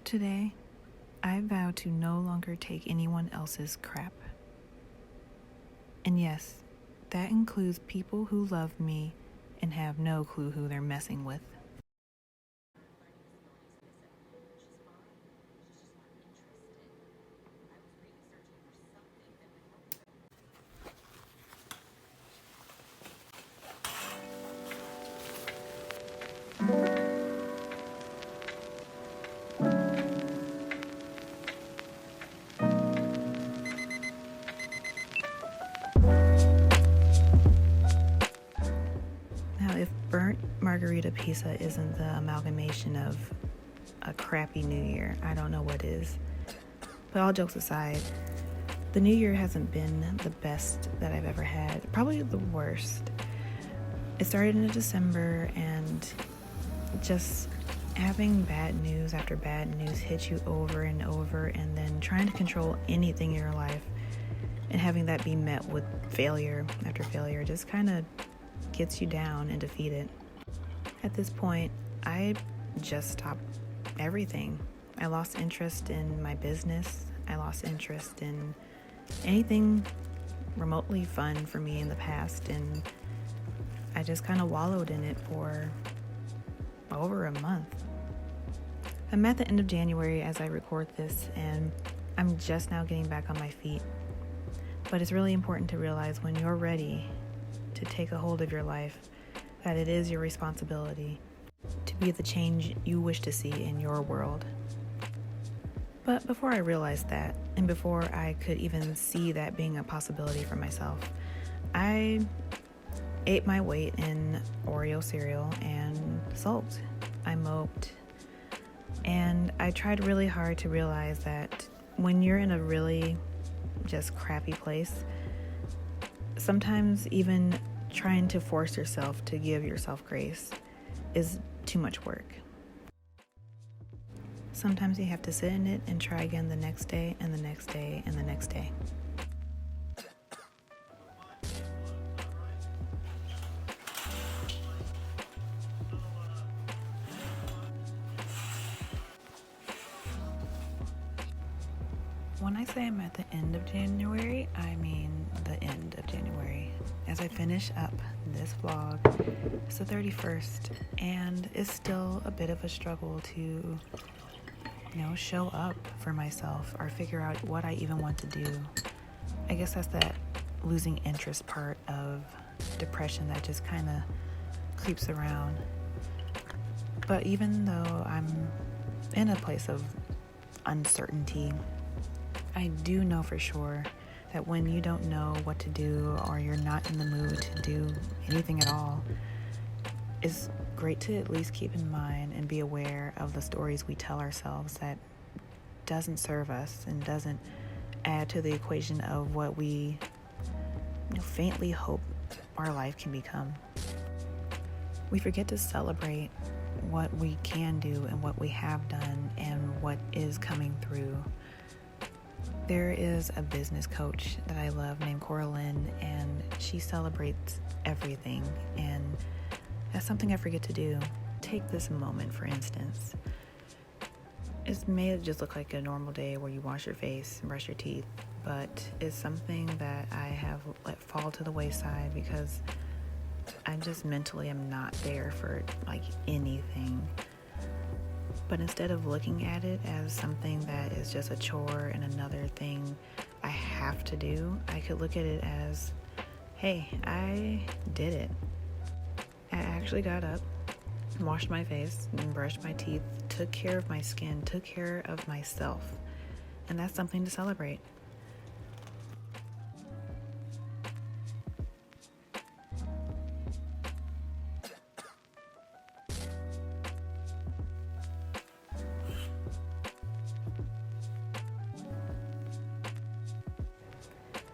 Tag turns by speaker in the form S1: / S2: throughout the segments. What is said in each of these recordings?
S1: Today, I vow to no longer take anyone else's crap. And yes, that includes people who love me and have no clue who they're messing with. Now, if burnt margarita pizza isn't the amalgamation of a crappy New Year, I don't know what is. But all jokes aside, the New Year hasn't been the best that I've ever had, probably the worst. It started in December, and just having bad news after bad news hit you over and over, and then trying to control anything in your life and having that be met with failure after failure just kind of gets you down and defeated. At this point, I just stopped everything. I lost interest in my business. I lost interest in anything remotely fun for me in the past, and I just kind of wallowed in it for over a month. I'm at the end of January as I record this, and I'm just now getting back on my feet. But it's really important to realize when you're ready to take a hold of your life that it is your responsibility to be the change you wish to see in your world. But before I realized that, and before I could even see that being a possibility for myself, I ate my weight in Oreo cereal and salt. I moped, and I tried really hard to realize that when you're in a really just crappy place, sometimes even trying to force yourself to give yourself grace is too much work. Sometimes you have to sit in it and try again the next day and the next day and the next day. When I say I'm at the end of January, I mean the end of January. As I finish up this vlog, it's the 31st, and it's still a bit of a struggle to, show up for myself or figure out what I even want to do. I guess that's that losing interest part of depression that just kind of creeps around. But even though I'm in a place of uncertainty, I do know for sure that when you don't know what to do or you're not in the mood to do anything at all, it's great to at least keep in mind and be aware of the stories we tell ourselves that doesn't serve us and doesn't add to the equation of what we faintly hope our life can become. We forget to celebrate what we can do and what we have done and what is coming through. There is a business coach that I love named Coraline, and she celebrates everything, and that's something I forget to do. Take this moment, for instance. It may just look like a normal day where you wash your face and brush your teeth, but it's something that I have let fall to the wayside because I just mentally am not there for anything. But instead of looking at it as something that is just a chore and another thing I have to do, I could look at it as, hey, I did it. I actually got up, washed my face, and brushed my teeth, took care of my skin, took care of myself. And that's something to celebrate.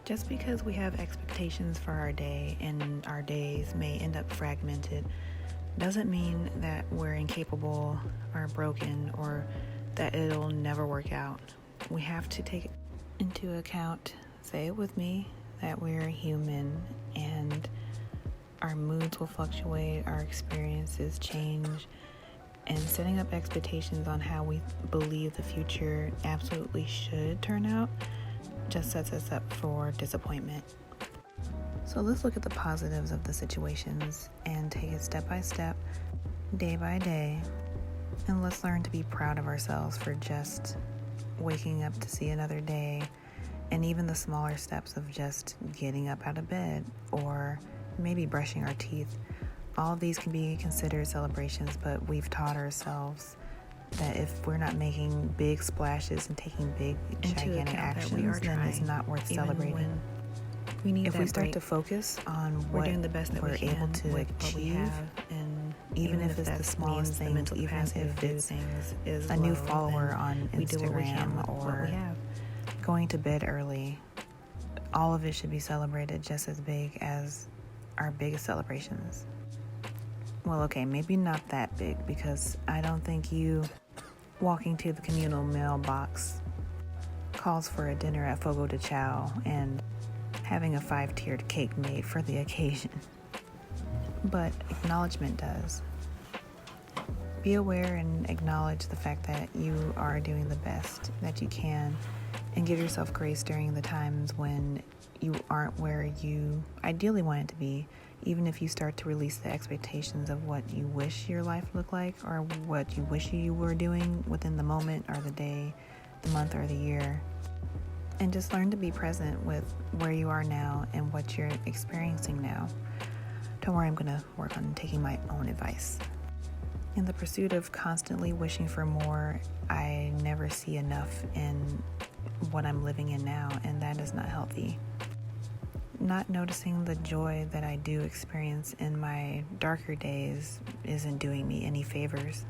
S1: Just because we have expectations for our day and our days may end up fragmented doesn't mean that we're incapable or broken or that it'll never work out. We have to take into account, say it with me, that we're human and our moods will fluctuate, our experiences change, and setting up expectations on how we believe the future absolutely should turn out just sets us up for disappointment. So let's look at the positives of the situations and take it step by step, day by day, and let's learn to be proud of ourselves for just waking up to see another day, and even the smaller steps of just getting up out of bed or maybe brushing our teeth. All of these can be considered celebrations, but we've taught ourselves that if we're not making big splashes and taking big, gigantic actions, then it's not worth celebrating. If we start to focus on what we're doing the best that we're able to achieve, and even if it's the smallest things, even if it's a new follower on Instagram or going to bed early, all of it should be celebrated just as big as our biggest celebrations. Well, okay, maybe not that big, because I don't think you walking to the communal mailbox calls for a dinner at Fogo de Chao and having a 5-tiered cake made for the occasion. But acknowledgement does. Be aware and acknowledge the fact that you are doing the best that you can, and give yourself grace during the times when you aren't where you ideally want it to be, even if you start to release the expectations of what you wish your life looked like or what you wish you were doing within the moment or the day, the month or the year. And just learn to be present with where you are now and what you're experiencing now. Don't worry, I'm going to work on taking my own advice. In the pursuit of constantly wishing for more, I never see enough in what I'm living in now, and that is not healthy. Not noticing the joy that I do experience in my darker days isn't doing me any favors.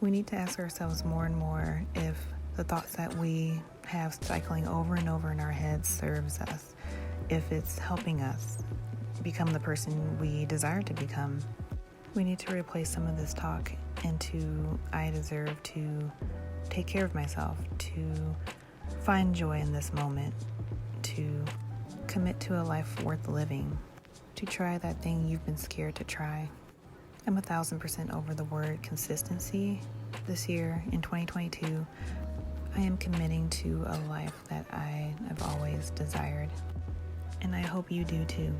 S1: We need to ask ourselves more and more if the thoughts that we have cycling over and over in our heads serves us, if it's helping us become the person we desire to become. We need to replace some of this talk into I deserve to take care of myself, to find joy in this moment, to commit to a life worth living, to try that thing you've been scared to try. I'm 1,000% over the word consistency. This year, in 2022, I am committing to a life that I have always desired, and I hope you do too.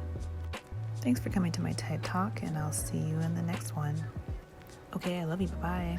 S1: Thanks for coming to my TED Talk, and I'll see you in the next one. Okay, I love you. Bye-bye.